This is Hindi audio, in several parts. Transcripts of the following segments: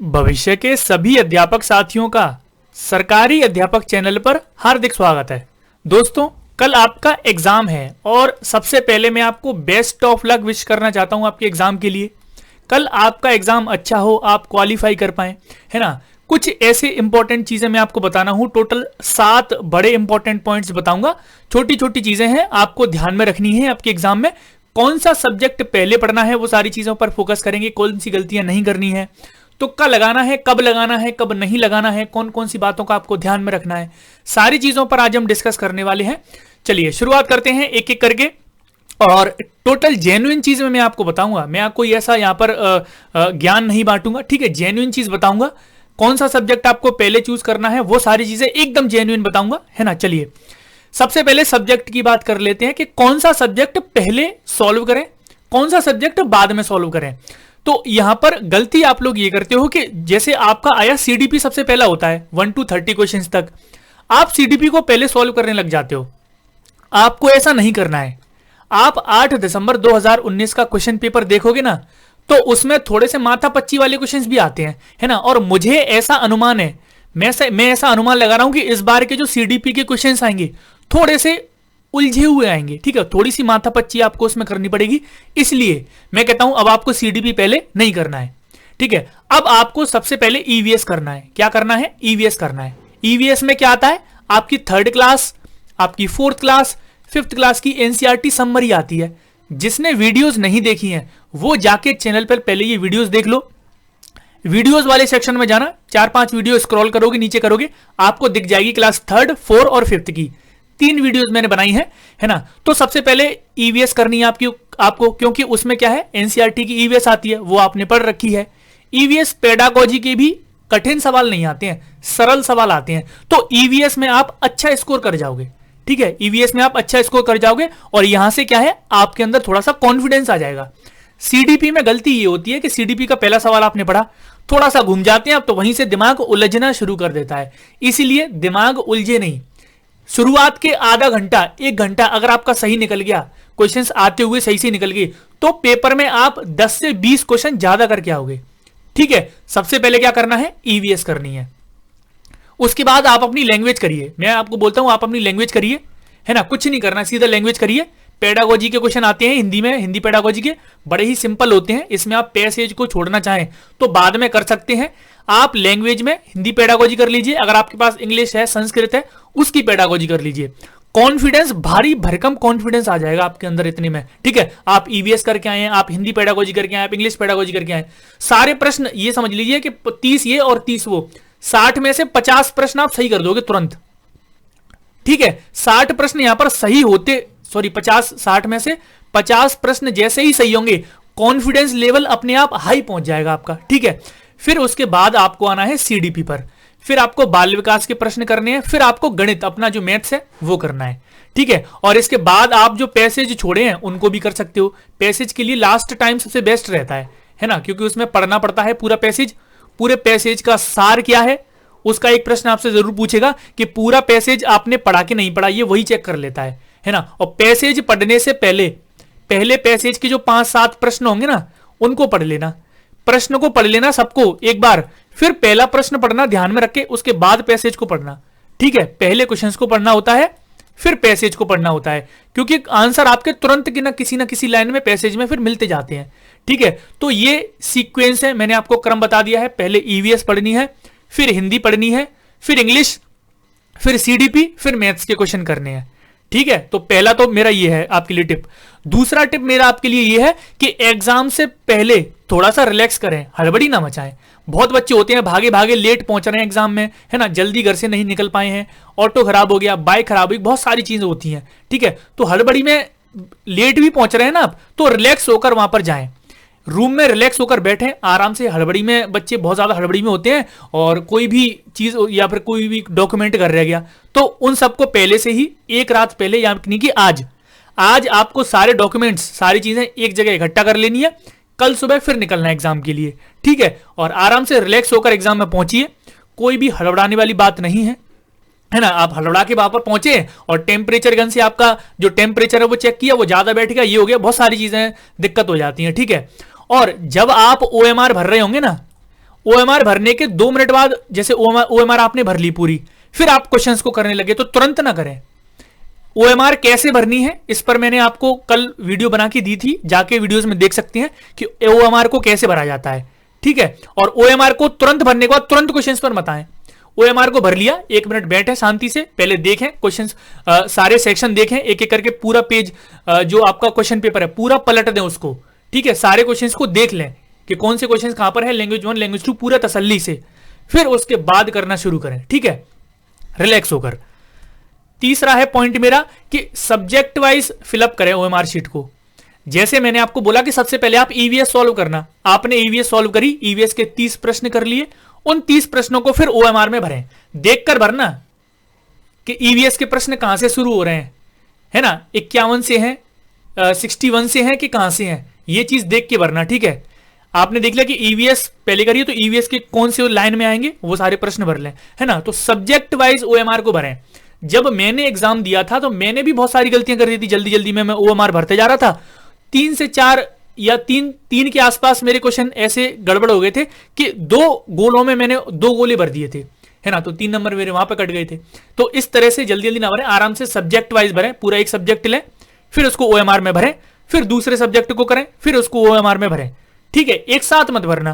भविष्य के सभी अध्यापक साथियों का सरकारी अध्यापक चैनल पर हार्दिक स्वागत है। दोस्तों, कल आपका एग्जाम है और सबसे पहले मैं आपको बेस्ट ऑफ लक विश करना चाहता हूं आपके एग्जाम के लिए। कल आपका एग्जाम अच्छा हो, आप क्वालिफाई कर पाए, है ना। कुछ ऐसे इंपॉर्टेंट चीजें मैं आपको बताना हूं। टोटल 7 बड़े इंपॉर्टेंट पॉइंट्स बताऊंगा। छोटी छोटी चीजें हैं, आपको ध्यान में रखनी है। आपके एग्जाम में कौन सा सब्जेक्ट पहले पढ़ना है, वो सारी चीजों पर फोकस करेंगे। कौन सी गलतियां नहीं करनी है, तुक्का लगाना है, कब लगाना है, कब नहीं लगाना है, कौन कौन सी बातों का आपको ध्यान में रखना है, सारी चीजों पर आज हम डिस्कस करने वाले हैं। चलिए शुरुआत करते हैं एक एक करके। और टोटल जेन्युइन चीज में मैं आपको बताऊंगा। मैं आपको ऐसा यहां पर ज्ञान नहीं बांटूंगा, ठीक है। जेन्युइन चीज बताऊंगा। कौन सा सब्जेक्ट आपको पहले चूज करना है, वो सारी चीजें एकदम जेन्युइन बताऊंगा, है ना। चलिए सबसे पहले सब्जेक्ट की बात कर लेते हैं कि कौन सा सब्जेक्ट पहले सॉल्व करें, कौन सा सब्जेक्ट बाद में सॉल्व करें। तो यहां पर गलती आप लोग ये करते हो कि जैसे आपका आया सीडीपी सबसे पहला होता है 1 to 30 क्वेश्चंस तक, आप सीडीपी को पहले सॉल्व करने लग जाते हो। आपको ऐसा नहीं करना है। आप 8 दिसंबर 2019 का क्वेश्चन पेपर देखोगे ना, तो उसमें थोड़े से माथापच्ची वाले क्वेश्चंस भी आते हैं, है ना। और मुझे ऐसा अनुमान है, मैं ऐसा अनुमान लगा रहा हूं कि इस बार के जो सीडीपी के क्वेश्चंस आएंगे थोड़े से उलझे हुए आएंगे, ठीक है। थोड़ी सी माथापच्ची आपको उसमें करनी पड़ेगी। इसलिए मैं कहता हूं अब आपको सीडीपी पहले नहीं करना है, ठीक है। अब आपको सबसे पहले ईवीएस करना है। क्या करना है? ईवीएस करना है। ईवीएस में क्या आता है? आपकी 3rd क्लास, आपकी 4th क्लास, 5th क्लास की एनसीईआरटी समरी आती है। जिसने वीडियोस नहीं देखी हैं वो जाके चैनल पर पहले ये वीडियोस देख लो। वीडियोस वाले सेक्शन में जाना, 4-5 वीडियो स्क्रॉल करोगे, नीचे करोगे, आपको दिख जाएगी क्लास 3rd, 4 और 5th की 3 वीडियोस मैंने बनाई है ना। तो सबसे पहले ईवीएस करनी है आपको, क्योंकि उसमें क्या है, एनसीईआरटी की ईवीएस आती है, वो आपने पढ़ रखी है। ईवीएस पेडागोजी के भी कठिन सवाल नहीं आते हैं, सरल सवाल आते हैं। तो ईवीएस में आप अच्छा स्कोर कर जाओगे, ठीक है। ईवीएस में आप अच्छा स्कोर कर जाओगे और यहां से क्या है, आपके अंदर थोड़ा सा कॉन्फिडेंस आ जाएगा। सीडीपी में गलती ये होती है कि सीडीपी का पहला सवाल आपने पढ़ा, थोड़ा सा घूम जाते हैं आप, तो वहीं से दिमाग उलझना शुरू कर देता है। इसीलिए दिमाग उलझे नहीं। शुरुआत के आधा घंटा 1 घंटा अगर आपका सही निकल गया, क्वेश्चंस आते हुए सही से निकल गए, तो पेपर में आप 10 से 20 क्वेश्चन ज्यादा करके आओगे, ठीक है। सबसे पहले क्या करना है? ईवीएस करनी है। उसके बाद आप अपनी लैंग्वेज करिए। मैं आपको बोलता हूं आप अपनी लैंग्वेज करिए, है ना। कुछ नहीं करना, सीधा लैंग्वेज करिए। पेडागोजी के क्वेश्चन आते हैं हिंदी में, हिंदी पेडागोजी के बड़े ही सिंपल होते हैं। इसमें आप पैसेज को छोड़ना चाहें तो बाद में कर सकते हैं। आप लैंग्वेज में हिंदी पेडागोजी कर लीजिए। अगर आपके पास इंग्लिश है, संस्कृत है, उसकी पेडागोजी कर लीजिए। कॉन्फिडेंस, भारी भरकम कॉन्फिडेंस आ जाएगा आपके अंदर इतने में, ठीक है। आप ईवीएस करके आए हैं, आप हिंदी पेडागोजी करके आए, आप इंग्लिश पेडागोजी करके आए, सारे प्रश्न ये समझ लीजिए कि 30 ये और 30 वो, 60 में से 50 प्रश्न आप सही कर दोगे तुरंत, ठीक है। 60 प्रश्न यहां पर सही होते, सॉरी 60 में से 50 प्रश्न जैसे ही सही होंगे, कॉन्फिडेंस लेवल अपने आप हाई पहुंच जाएगा आपका, ठीक है। फिर उसके बाद आपको आना है सीडीपी पर। फिर आपको बाल विकास के प्रश्न करने हैं। फिर आपको गणित, अपना जो मैथ्स है वो करना है, ठीक है। और इसके बाद आप जो पैसेज छोड़े हैं उनको भी कर सकते हो। पैसेज के लिए लास्ट टाइम सबसे बेस्ट रहता है ना, क्योंकि उसमें पढ़ना पड़ता है पूरा पैसेज। पूरे पैसेज का सार क्या है, उसका एक प्रश्न आपसे जरूर पूछेगा कि पूरा पैसेज आपने पढ़ा कि नहीं पढ़ा, ये वही चेक कर लेता है ना। और पैसेज पढ़ने से पहले पैसेज के जो 5-7 प्रश्न होंगे ना, उनको पढ़ लेना। प्रश्न को पढ़ लेना सबको एक बार, फिर पहला प्रश्न पढ़ना ध्यान में रखे, उसके बाद पैसेज को पढ़ना, ठीक है। पहले क्वेश्चंस को पढ़ना होता है, फिर पैसेज को पढ़ना होता है, क्योंकि आंसर आपके तुरंत की ना किसी लाइन में पैसेज में फिर मिलते जाते हैं, ठीक है। तो ये सीक्वेंस है, मैंने आपको क्रम बता दिया है। पहले ईवीएस पढ़नी है, फिर हिंदी पढ़नी है, फिर इंग्लिश, फिर सीडीपी, फिर मैथ्स के क्वेश्चन करने हैं, ठीक है। तो पहला तो मेरा ये है आपके लिए टिप। दूसरा टिप मेरा आपके लिए ये है कि एग्जाम से पहले थोड़ा सा रिलैक्स करें, हड़बड़ी ना मचाएं। बहुत बच्चे होते हैं भागे भागे लेट पहुंच रहे हैं एग्जाम में, है ना, जल्दी घर से नहीं निकल पाए हैं, ऑटो खराब हो गया, बाइक खराब हुई, बहुत सारी चीजें होती हैं, ठीक है। तो हड़बड़ी में लेट भी पहुंच रहे हैं ना आप, तो रिलैक्स होकर वहां पर जाएं, रूम में रिलैक्स होकर बैठें आराम से। हड़बड़ी में बच्चे बहुत ज्यादा हड़बड़ी में होते हैं, और कोई भी चीज या फिर कोई भी डॉक्यूमेंट कर रह गया, तो उन सबको पहले से ही एक रात पहले, यानी कि आज आपको सारे डॉक्यूमेंट्स, सारी चीजें एक जगह इकट्ठा कर लेनी है। कल सुबह फिर निकलना है एग्जाम के लिए, ठीक है। और आराम से रिलैक्स होकर एग्जाम में पहुंचिए। कोई भी हड़बड़ाने वाली बात नहीं है ना। आप हड़बड़ा के वहां पर पहुंचे और टेम्परेचर गन से आपका जो टेम्परेचर है वो चेक किया, वो ज्यादा बैठ गया, ये हो गया, बहुत सारी चीजें दिक्कत हो जाती हैं, ठीक है। और जब आप ओएमआर भर रहे होंगे ना, OMR भरने के 2 मिनट बाद जैसे OMR आपने भर ली पूरी, फिर आप क्वेश्चंस को करने लगे तो तुरंत ना करें। OMR कैसे भरनी है इस पर मैंने आपको कल वीडियो बना के दी थी, जाके वीडियोस में देख सकते हैं कि OMR को कैसे भरा जाता है, ठीक है। और OMR को तुरंत भरने के बाद तुरंत क्वेश्चंस पर मत आए। OMR को भर लिया, 1 मिनट बैठे शांति से, पहले देखें क्वेश्चंस, सारे सेक्शन देखें, एक एक करके पूरा पेज जो आपका क्वेश्चन पेपर है पूरा पलट दें उसको, ठीक है। सारे क्वेश्चंस को देख लें कि कौन से क्वेश्चंस कहां पर है, लैंग्वेज 1 लैंग्वेज 2 पूरा तसल्ली से, फिर उसके बाद करना शुरू करें, ठीक है, रिलैक्स होकर। तीसरा है पॉइंट मेरा कि सब्जेक्ट वाइज फिलअप करें OMR शीट को। जैसे मैंने आपको बोला कि सबसे पहले आप EVS सॉल्व करना, आपने EVS सॉल्व करी, EVS के 30 प्रश्न कर लिए, उन 30 प्रश्नों को फिर OMR में भरें, देखकर भरना कि EVS के प्रश्न कहां से शुरू हो रहे हैं, है ना, 51 से हैं, 61 से हैं कि कहां से हैं, ये चीज देख के भरना, ठीक है। आपने देख लिया कि EVS पहले करिए तो EVS के कौन से लाइन में आएंगे वो सारे प्रश्न भर लें, है ना। तो सब्जेक्ट वाइज OMR को भरें। जब मैंने एग्जाम दिया था तो मैंने भी बहुत सारी गलतियां कर दी थी, जल्दी जल्दी में मैं OMR भरते जा रहा था, 3 से 4 या 3 के आसपास मेरे क्वेश्चन ऐसे गड़बड़ हो गए थे कि 2 गोलों में मैंने 2 गोले भर दिए थे, है ना, तो 3 नंबर मेरे वहां पे कट गए थे। तो इस तरह से जल्दी जल्दी ना भरें, आराम से सब्जेक्ट वाइज भरें, पूरा एक सब्जेक्ट लें, फिर उसको OMR में भरें, फिर दूसरे सब्जेक्ट को करें, फिर उसको OMR में भरें, ठीक है। एक साथ मत भरना,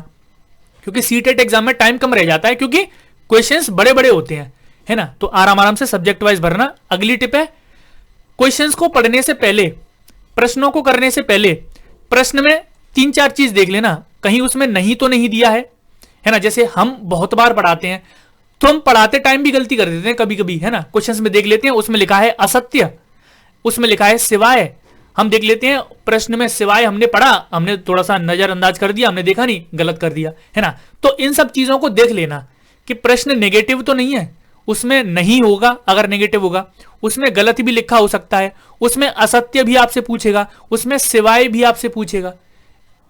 क्योंकि सीटेट एग्जाम में टाइम कम रह जाता है, क्योंकि क्वेश्चंस बड़े बड़े होते हैं, है ना। तो आराम आराम से सब्जेक्ट वाइज भरना। अगली टिप है, क्वेश्चंस को पढ़ने से पहले, प्रश्नों को करने से पहले प्रश्न में 3-4 चीज देख लेना, कहीं उसमें नहीं तो नहीं दिया है ना। जैसे हम बहुत बार पढ़ाते हैं तो हम पढ़ाते टाइम भी गलती कर देते हैं कभी कभी, है ना। क्वेश्चंस में देख लेते हैं उसमें लिखा है असत्य, उसमें लिखा है सिवाय, हम देख लेते हैं प्रश्न में सिवाय हमने पढ़ा, हमने थोड़ा सा नजरअंदाज कर दिया, हमने देखा नहीं, गलत कर दिया, है ना। तो इन सब चीजों को देख लेना कि प्रश्न नेगेटिव तो नहीं है, उसमें नहीं होगा, अगर नेगेटिव होगा उसमें गलत भी लिखा हो सकता है, उसमें असत्य भी आपसे पूछेगा, उसमें सिवाय भी आपसे पूछेगा।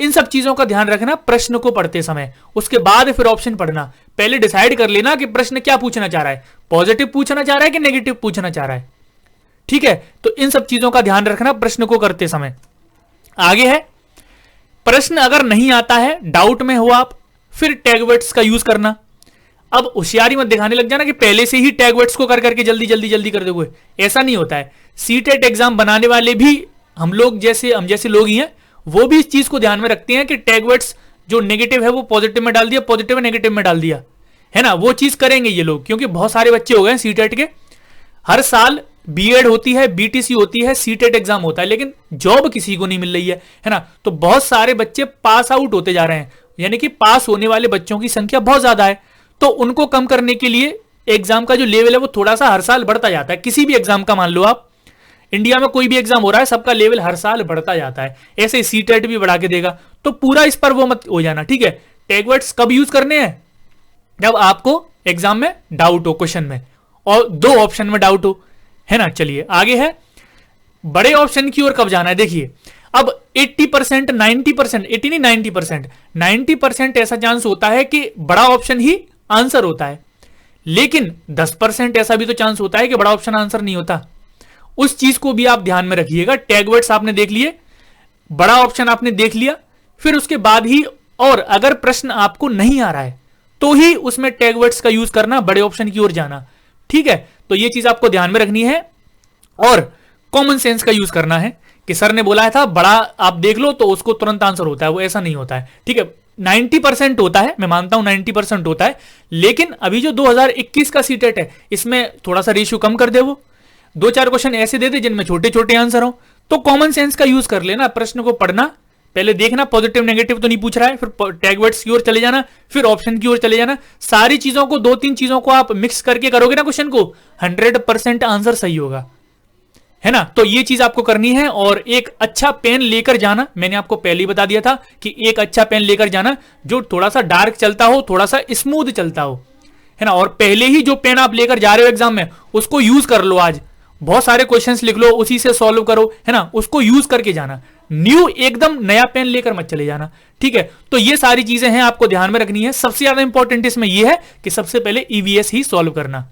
इन सब चीजों का ध्यान रखना प्रश्न को पढ़ते समय। उसके बाद फिर ऑप्शन पढ़ना। पहले डिसाइड कर लेना कि प्रश्न क्या पूछना चाह रहा है, पॉजिटिव पूछना चाह रहा है कि नेगेटिव पूछना चाह रहा है, ठीक है। तो इन सब चीजों का ध्यान रखना प्रश्न को करते समय। आगे है, प्रश्न अगर नहीं आता है, डाउट में हो आप, फिर टैग वर्ड्स का यूज करना। अब होशियारी मत दिखाने लग जाना कि पहले से ही टैग वर्ड्स को कर करके जल्दी जल्दी जल्दी कर दोगे, ऐसा नहीं होता है। सीटेट एग्जाम बनाने वाले भी हम जैसे लोग ही हैं, वो भी इस चीज को ध्यान में रखते हैं कि टैग वर्ड्स जो नेगेटिव है वो पॉजिटिव में डाल दिया, पॉजिटिव नेगेटिव में डाल दिया, है ना। वो चीज करेंगे ये लोग, क्योंकि बहुत सारे बच्चे हो गए सीटेट के, हर साल बीएड होती है, BTC होती है, सीटेट एग्जाम होता है, लेकिन जॉब किसी को नहीं मिल रही है ना। तो बहुत सारे बच्चे पास आउट होते जा रहे हैं, यानी कि पास होने वाले बच्चों की संख्या बहुत ज्यादा है। तो उनको कम करने के लिए एग्जाम का जो लेवल है वो थोड़ा सा हर साल बढ़ता जाता है। किसी भी एग्जाम का मान लो आप, इंडिया में कोई भी एग्जाम हो रहा है, सबका लेवल हर साल बढ़ता जाता है, ऐसे ही सीटेट भी बढ़ा के देगा। तो पूरा इस पर वो मत हो जाना, ठीक है। टैग वर्ड्स कब यूज करने हैं, जब आपको एग्जाम में डाउट हो, क्वेश्चन में, और 2 ऑप्शन में डाउट हो, है ना। चलिए आगे है, बड़े ऑप्शन की ओर कब जाना है। देखिए अब 80%, 90%, 80 नहीं 90%, 90% ऐसा चांस होता है कि बड़ा ऑप्शन ही आंसर होता है, लेकिन 10% ऐसा भी तो चांस होता है कि बड़ा ऑप्शन आंसर नहीं होता। उस चीज को भी आप ध्यान में रखिएगा। टैग वर्ड्स आपने देख लिए, बड़ा ऑप्शन आपने देख लिया, फिर उसके बाद ही, और अगर प्रश्न आपको नहीं आ रहा है तो ही उसमें टैग वर्ड्स का यूज करना, बड़े ऑप्शन की ओर जाना, ठीक है। तो ये चीज आपको ध्यान में रखनी है। और कॉमन सेंस का यूज करना है कि सर ने बोला था बड़ा आप देख लो तो उसको तुरंत आंसर होता है, वो ऐसा नहीं होता है, ठीक है। 90% होता है, मैं मानता हूं 90% होता है, लेकिन अभी जो 2021 का सीटेट है इसमें थोड़ा सा रेशियो कम कर दे, वो 2-4 क्वेश्चन ऐसे दे दे जिनमें छोटे छोटे आंसर हो। तो कॉमन सेंस का यूज कर लेना, प्रश्न को पढ़ना, पहले देखना पॉजिटिव नेगेटिव तो नहीं पूछ रहा है, फिर टैग वर्ड्स की ओर चले जाना, फिर ऑप्शन की ओर चले जाना। सारी चीजों को 2-3 चीजों को आप मिक्स करके करोगे ना क्वेश्चन को, 100% आंसर सही होगा, है ना। तो ये चीज आपको करनी है। और एक अच्छा पेन लेकर जाना, मैंने आपको पहले ही बता दिया था कि एक अच्छा पेन लेकर जाना जो थोड़ा सा डार्क चलता हो, थोड़ा सा स्मूथ चलता हो, है ना। और पहले ही जो पेन आप लेकर जा रहे हो एग्जाम में उसको यूज कर लो, आज बहुत सारे क्वेश्चंस लिख लो, उसी से सॉल्व करो, है ना, उसको यूज करके जाना। न्यू एकदम नया पेन लेकर मत चले जाना, ठीक है। तो ये सारी चीजें हैं आपको ध्यान में रखनी है। सबसे ज्यादा इंपॉर्टेंट इसमें यह है कि सबसे पहले EVS ही सॉल्व करना,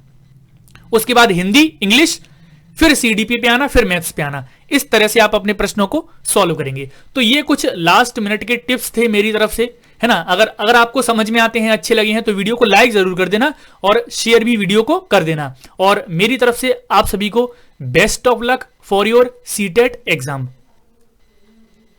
उसके बाद हिंदी, इंग्लिश, फिर CDP पे आना, फिर मैथ्स पे आना। इस तरह से आप अपने प्रश्नों को सॉल्व करेंगे। तो ये कुछ लास्ट मिनट के टिप्स थे मेरी तरफ से है ना। अगर आपको समझ में आते हैं, अच्छे लगे हैं, तो वीडियो को लाइक जरूर कर देना और शेयर भी वीडियो को कर देना। और मेरी तरफ से आप सभी को best of luck for your CTET exam.